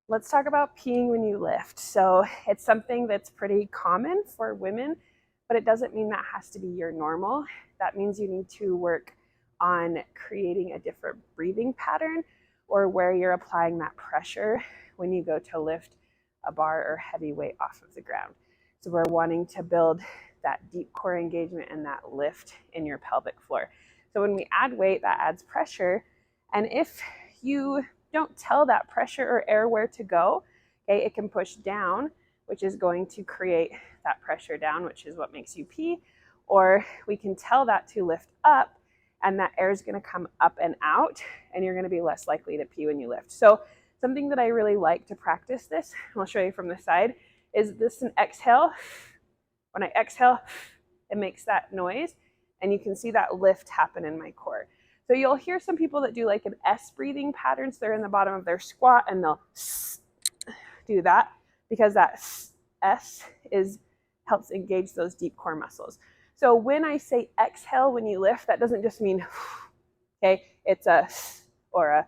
Let's talk about peeing when you lift. So it's something that's pretty common for women, but it doesn't mean that has to be your normal. That means you need to work on creating a different breathing pattern or where you're applying that pressure when you go to lift a bar or heavy weight off of the ground. So we're wanting to build that deep core engagement and that lift in your pelvic floor. So when we add weight, that adds pressure. And if you don't tell that pressure or air where to go, okay, it can push down, which is going to create that pressure down, which is what makes you pee. Or we can tell that to lift up, and that air is going to come up and out, and you're going to be less likely to pee when you lift. So something that I really like to practice this, and I'll show you from the side, is this an exhale. When I exhale, it makes that noise, and you can see that lift happen in my core. So you'll hear some people that do like an S breathing pattern. So they're in the bottom of their squat and they'll do that because that S helps engage those deep core muscles. So when I say exhale when you lift, that doesn't just mean, okay, it's a or a,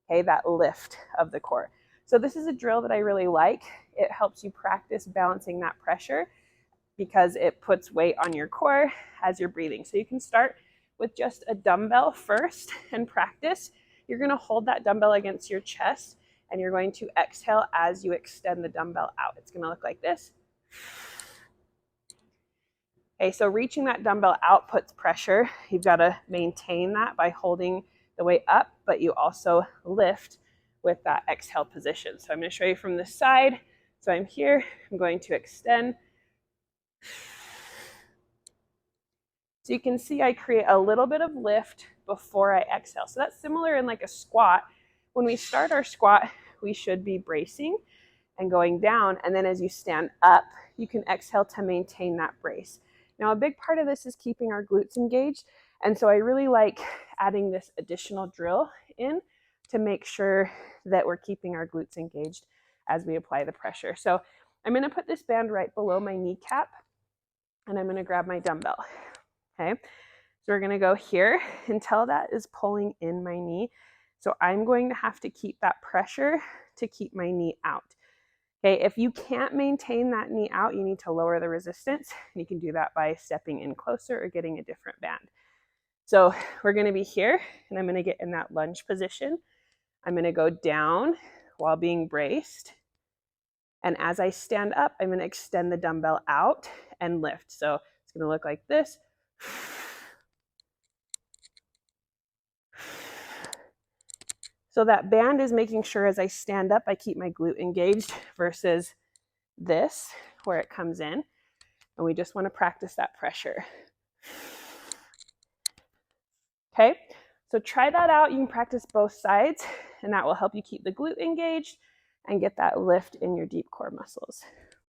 okay, that lift of the core. So this is a drill that I really like. It helps you practice balancing that pressure because it puts weight on your core as you're breathing. So you can start with just a dumbbell first and practice. You're going to hold that dumbbell against your chest and you're going to exhale as you extend the dumbbell out. It's going to look like this. Okay, so reaching that dumbbell out puts pressure. You've got to maintain that by holding the weight up, but you also lift with that exhale position. So I'm going to show you from the side. So I'm here, I'm going to extend. So you can see I create a little bit of lift before I exhale. So that's similar in like a squat. When we start our squat, we should be bracing and going down. And then as you stand up, you can exhale to maintain that brace. Now, a big part of this is keeping our glutes engaged. And so I really like adding this additional drill in to make sure that we're keeping our glutes engaged as we apply the pressure. So I'm going to put this band right below my kneecap and I'm going to grab my dumbbell. Okay, so we're going to go here until that is pulling in my knee. So I'm going to have to keep that pressure to keep my knee out. Okay, if you can't maintain that knee out, you need to lower the resistance. You can do that by stepping in closer or getting a different band. So we're going to be here and I'm going to get in that lunge position. I'm going to go down while being braced. And as I stand up, I'm going to extend the dumbbell out and lift. So it's going to look like this. So that band is making sure as I stand up, I keep my glute engaged versus this where it comes in. And we just want to practice that pressure. Okay, so try that out. You can practice both sides and that will help you keep the glute engaged and get that lift in your deep core muscles.